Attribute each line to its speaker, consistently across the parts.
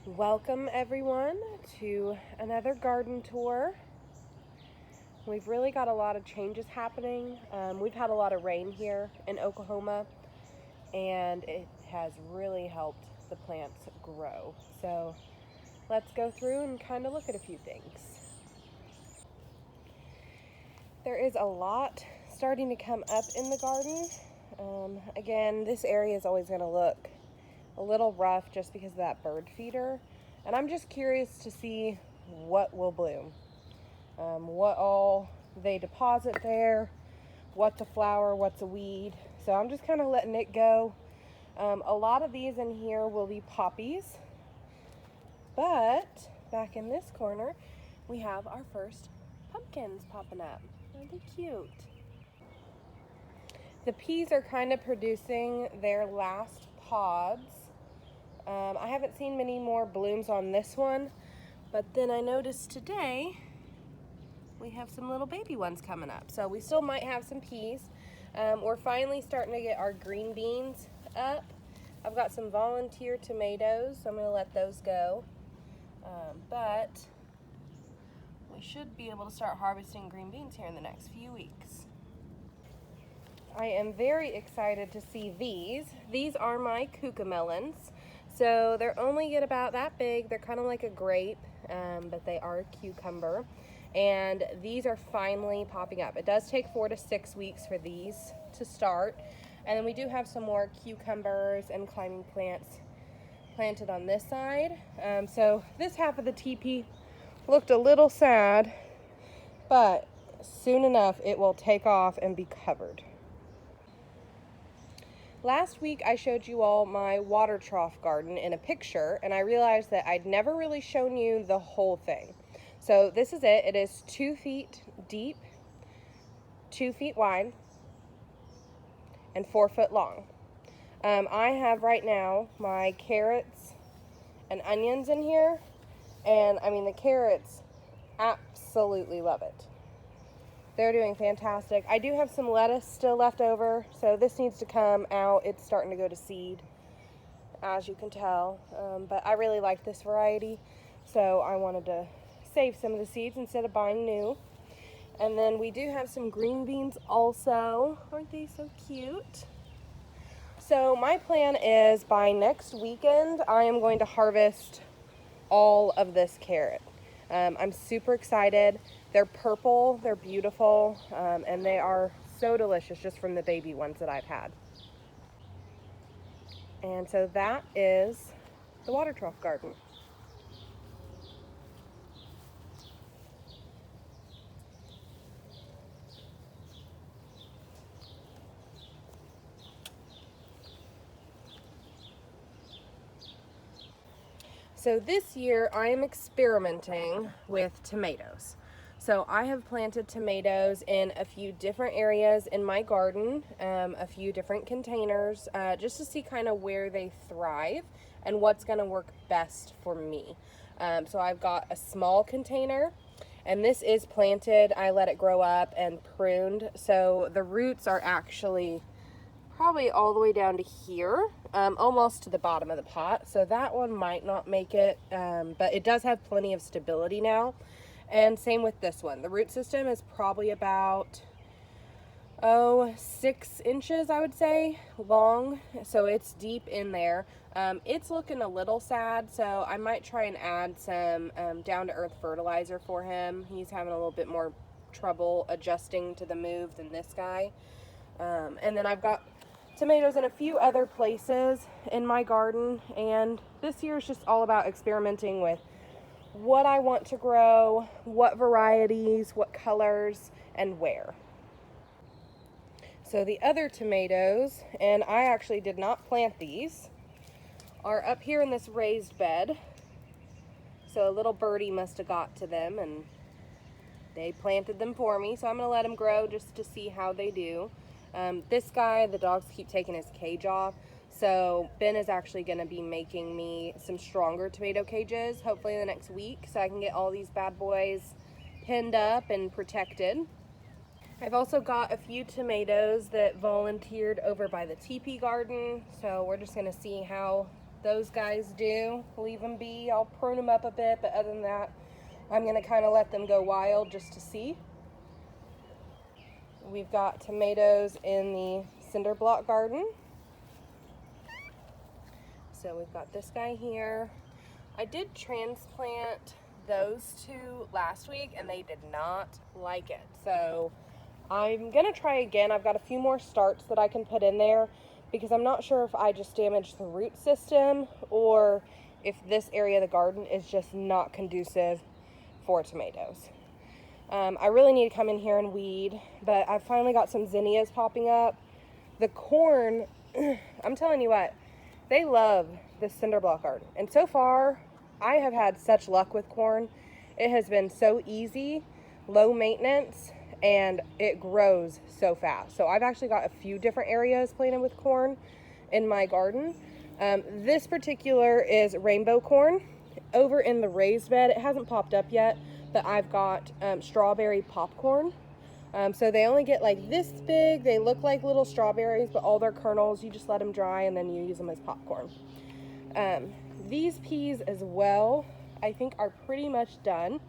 Speaker 1: Welcome everyone to another garden tour. We've really got a lot of changes happening. We've had a lot of rain here in Oklahoma and it has really helped the plants grow. So let's go through and kind of look at a few things. There is a lot starting to come up in the garden. Again, this area is always going to look a little rough just because of that bird feeder, and I'm just curious to see what will bloom, what all they deposit there, what's a flower, what's a weed. So I'm just kind of letting it go. A lot of these in here will be poppies, but back in this corner we have our first pumpkins popping up. Aren't they cute? The peas are kind of producing their last pods. I haven't seen many more blooms on this one, but then I noticed today we have some little baby ones coming up. So we still might have some peas. We're finally starting to get our green beans up. I've got some volunteer tomatoes, so I'm going to let those go. But we should be able to start harvesting green beans here in the next few weeks. I am very excited to see these. These are my cucamelons. So they're only get about that big. They're kind of like a grape, but they are a cucumber. And these are finally popping up. It does take 4 to 6 weeks for these to start. And then we do have some more cucumbers and climbing plants planted on this side. So this half of the teepee looked a little sad, but soon enough it will take off and be covered. Last week I showed you all my water trough garden in a picture, and I realized that I'd never really shown you the whole thing. So this is it. It is 2 feet deep, 2 feet wide, and 4 foot long. I have right now my carrots and onions in here, and I mean the carrots absolutely love it. They're doing fantastic. I do have some lettuce still left over, so this needs to come out. It's starting to go to seed, as you can tell. But I really like this variety, so I wanted to save some of the seeds instead of buying new. And then we do have some green beans also. Aren't they so cute? So my plan is by next weekend, I am going to harvest all of this carrot. I'm super excited. They're purple, they're beautiful, and they are so delicious just from the baby ones that I've had. And so that is the water trough garden. So this year I am experimenting with tomatoes. So I have planted tomatoes in a few different areas in my garden, a few different containers, just to see kind of where they thrive and what's going to work best for me. So I've got a small container, and this is planted. I let it grow up and pruned, so the roots are actually probably all the way down to here, almost to the bottom of the pot. So that one might not make it, but it does have plenty of stability now. And same with this one. The root system is probably about 6 inches, I would say, long. So it's deep in there. It's looking a little sad, so I might try and add some down-to-earth fertilizer for him. He's having a little bit more trouble adjusting to the move than this guy. And then I've got tomatoes in a few other places in my garden, and this year is just all about experimenting with what I want to grow, what varieties, what colors, and where. So the other tomatoes, and I actually did not plant these, are up here in this raised bed. So a little birdie must have got to them and they planted them for me, so I'm going to let them grow just to see how they do. This guy, the dogs keep taking his cage off, so Ben is actually going to be making me some stronger tomato cages, hopefully in the next week, so I can get all these bad boys pinned up and protected. I've also got a few tomatoes that volunteered over by the teepee garden, so we're just going to see how those guys do. Leave them be. I'll prune them up a bit, but other than that, I'm going to kind of let them go wild just to see. We've got tomatoes in the cinder block garden. So we've got this guy here. I did transplant those two last week and they did not like it. So I'm gonna try again. I've got a few more starts that I can put in there because I'm not sure if I just damaged the root system or if this area of the garden is just not conducive for tomatoes. I really need to come in here and weed, but I've finally got some zinnias popping up. The corn, I'm telling you what, they love this cinder block garden. And so far, I have had such luck with corn. It has been so easy, low maintenance, and it grows so fast. So I've actually got a few different areas planted with corn in my garden. This particular is rainbow corn. Over in the raised bed, it hasn't popped up yet, but I've got strawberry popcorn. So they only get like this big. They look like little strawberries, but all their kernels, you just let them dry and then you use them as popcorn. These peas as well, I think are pretty much done.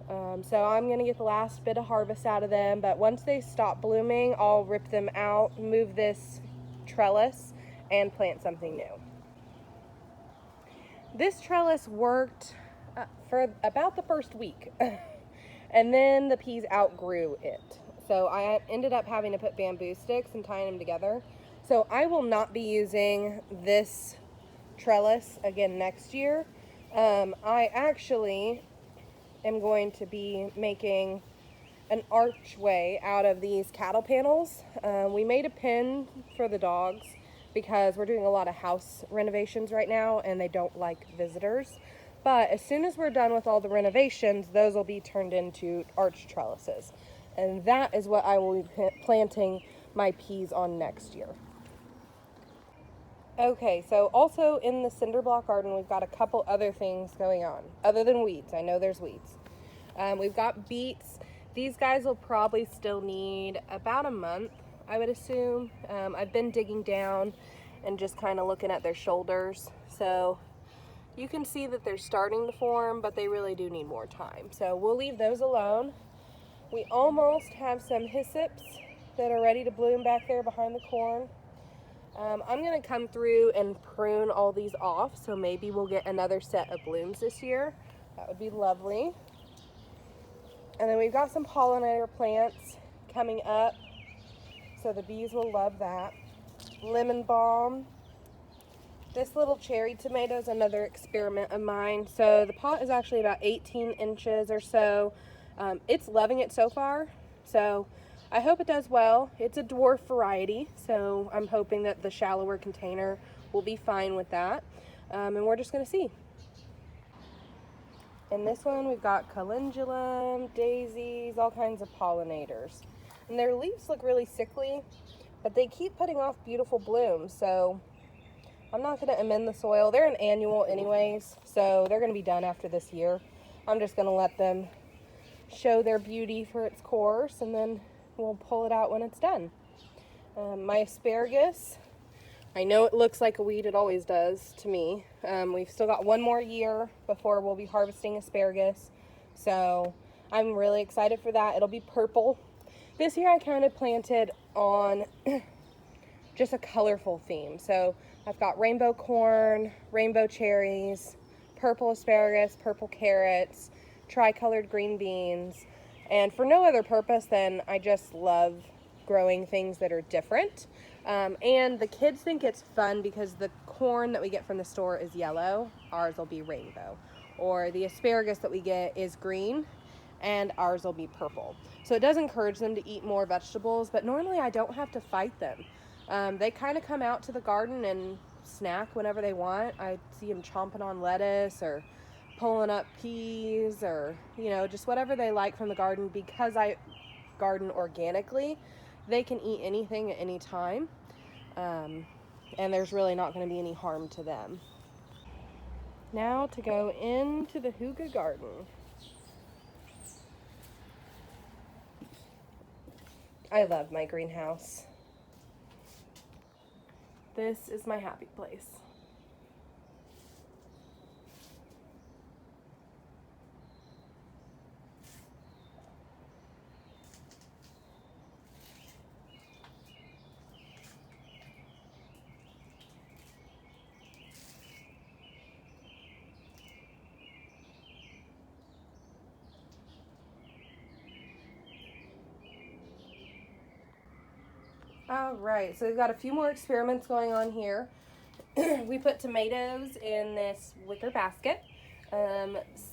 Speaker 1: So I'm going to get the last bit of harvest out of them, but once they stop blooming, I'll rip them out, move this trellis, and plant something new. This trellis worked for about the first week, and then the peas outgrew it. So I ended up having to put bamboo sticks and tying them together. So I will not be using this trellis again next year. I actually am going to be making an archway out of these cattle panels. We made a pen for the dogs because we're doing a lot of house renovations right now and they don't like visitors. But as soon as we're done with all the renovations, those will be turned into arch trellises. And that is what I will be planting my peas on next year. Okay, so also in the cinder block garden, we've got a couple other things going on, other than weeds. I know there's weeds. We've got beets. These guys will probably still need about a month, I would assume. I've been digging down and just kind of looking at their shoulders. So you can see that they're starting to form, but they really do need more time. So we'll leave those alone. We almost have some hyssop that are ready to bloom back there behind the corn. I'm going to come through and prune all these off, so maybe we'll get another set of blooms this year. That would be lovely. And then we've got some pollinator plants coming up, so the bees will love that. Lemon balm. This little cherry tomato is another experiment of mine. So the pot is actually about 18 inches or so. It's loving it so far, so I hope it does well. It's a dwarf variety, so I'm hoping that the shallower container will be fine with that. And we're just going to see. In this one, we've got calendula, daisies, all kinds of pollinators. And their leaves look really sickly, but they keep putting off beautiful blooms, so I'm not going to amend the soil. They're an annual anyways, so they're going to be done after this year. I'm just going to let them show their beauty for its course, and then we'll pull it out when it's done. My asparagus, I know it looks like a weed, it always does to me. We've still got one more year before we'll be harvesting asparagus, so I'm really excited for that. It'll be purple. This year I kind of planted on just a colorful theme. So I've got rainbow corn, rainbow cherries, purple asparagus, purple carrots, tricolored green beans, and for no other purpose than I just love growing things that are different. And the kids think it's fun because the corn that we get from the store is yellow, ours will be rainbow. Or the asparagus that we get is green, and ours will be purple. So it does encourage them to eat more vegetables, but normally I don't have to fight them. They kind of come out to the garden and snack whenever they want. I see them chomping on lettuce or pulling up peas or, just whatever they like from the garden. Because I garden organically, they can eat anything at any time. And there's really not going to be any harm to them. Now to go into the hygge garden. I love my greenhouse. This is my happy place. All right, so we've got a few more experiments going on here. We put tomatoes in this wicker basket.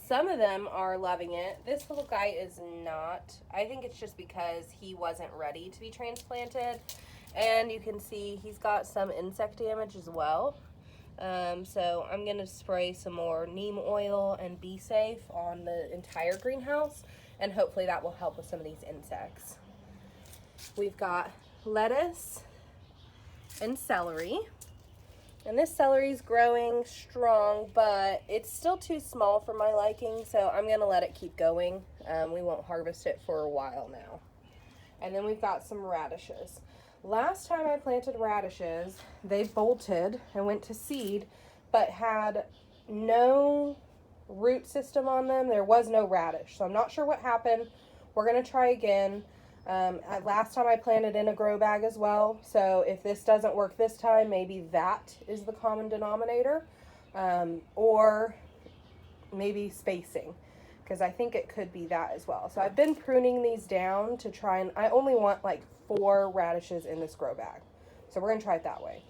Speaker 1: Some of them are loving it. This little guy is not. I think it's just because he wasn't ready to be transplanted. And you can see he's got some insect damage as well. So I'm going to spray some more neem oil and Be Safe on the entire greenhouse, and hopefully that will help with some of these insects. We've got lettuce and celery. And this celery is growing strong, but it's still too small for my liking, so I'm going to let it keep going. We won't harvest it for a while now. And then we've got some radishes. Last time I planted radishes, they bolted and went to seed, but had no root system on them. There was no radish, so I'm not sure what happened. We're going to try again. Last time I planted in a grow bag as well, so if this doesn't work this time, maybe that is the common denominator, or maybe spacing, because I think it could be that as well. So I've been pruning these down to try, and I only want like 4 radishes in this grow bag, so we're going to try it that way.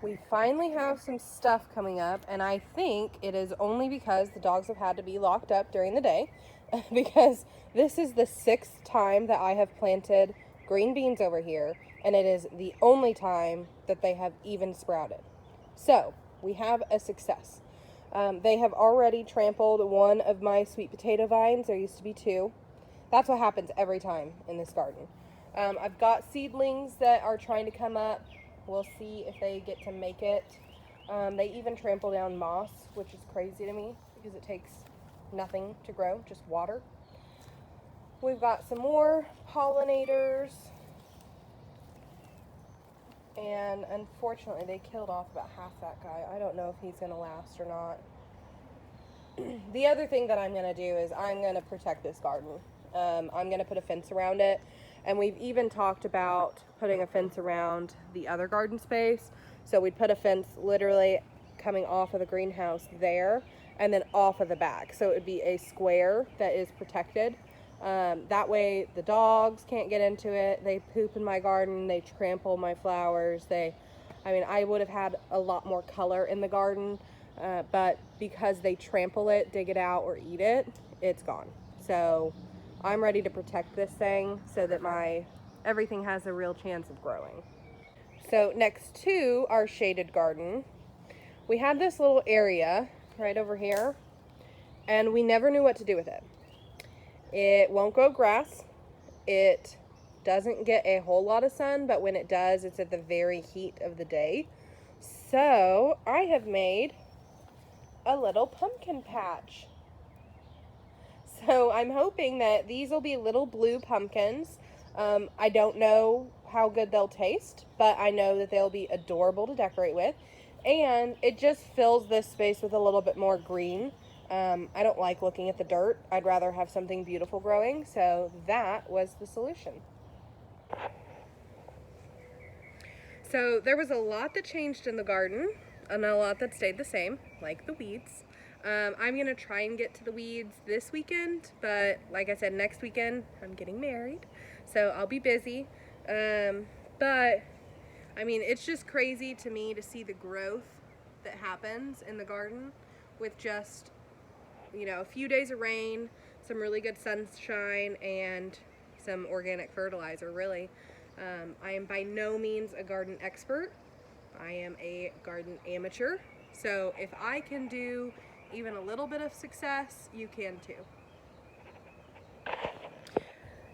Speaker 1: We finally have some stuff coming up, and I think it is only because the dogs have had to be locked up during the day, because this is the 6th time that I have planted green beans over here, and it is the only time that they have even sprouted. So we have a success. They have already trampled one of my sweet potato vines. There used to be 2. That's what happens every time in this garden. I've got seedlings that are trying to come up. We'll see if they get to make it. They even trample down moss, which is crazy to me because it takes nothing to grow, just water. We've got some more pollinators, and unfortunately they killed off about half that guy. I don't know if he's going to last or not. The other thing that I'm going to do is I'm going to protect this garden. I'm going to put a fence around it, and we've even talked about putting a fence around the other garden space. So we'd put a fence literally coming off of the greenhouse there and then off of the back, so it would be a square that is protected. That way the dogs can't get into it. They poop in my garden, they trample my flowers, I would have had a lot more color in the garden, but because they trample it, dig it out, or eat it, it's gone. So I'm ready to protect this thing so that everything has a real chance of growing. So next to our shaded garden, we had this little area right over here, and we never knew what to do with it. It won't grow grass. It doesn't get a whole lot of sun, but when it does, it's at the very heat of the day. So I have made a little pumpkin patch. So I'm hoping that these will be little blue pumpkins. I don't know how good they'll taste, but I know that they'll be adorable to decorate with. And it just fills this space with a little bit more green. I don't like looking at the dirt. I'd rather have something beautiful growing, so that was the solution. So there was a lot that changed in the garden and a lot that stayed the same, like the weeds. I'm going to try and get to the weeds this weekend, but like I said, next weekend I'm getting married, so I'll be busy. But it's just crazy to me to see the growth that happens in the garden with just, a few days of rain, some really good sunshine, and some organic fertilizer, really. I am by no means a garden expert. I am a garden amateur. So if I can do even a little bit of success, you can too.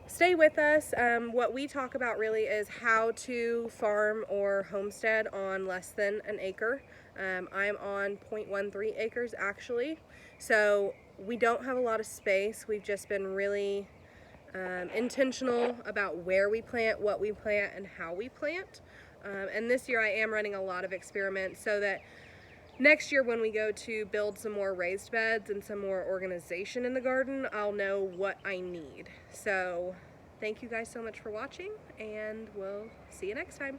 Speaker 1: Stay with us. What we talk about really is how to farm or homestead on less than an acre. I'm on 0.13 acres actually. So we don't have a lot of space. We've just been really intentional about where we plant, what we plant, and how we plant. And this year I am running a lot of experiments so that next year when we go to build some more raised beds and some more organization in the garden, I'll know what I need. So thank you guys so much for watching, and we'll see you next time.